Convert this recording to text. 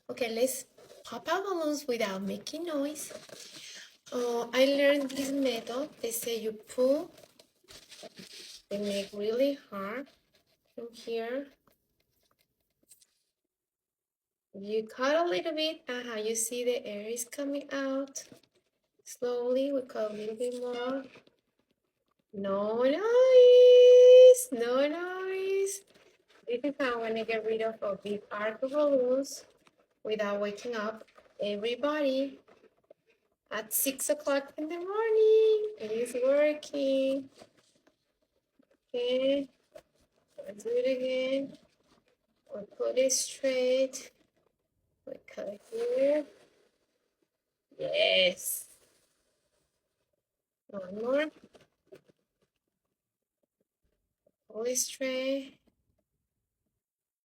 Okay, let's pop our balloons without making noise. I learned this method. They say you pull, they make really hard from here. You cut a little bit, you see the air is coming out. Slowly, we cut a little bit more. No noise, no noise. This is how I'm gonna get rid of a big arc of balloons without waking up everybody at 6 o'clock in the morning. It is working. Okay, let's do it again. We'll put it straight. We cut here. Yes. One more. Pull it straight.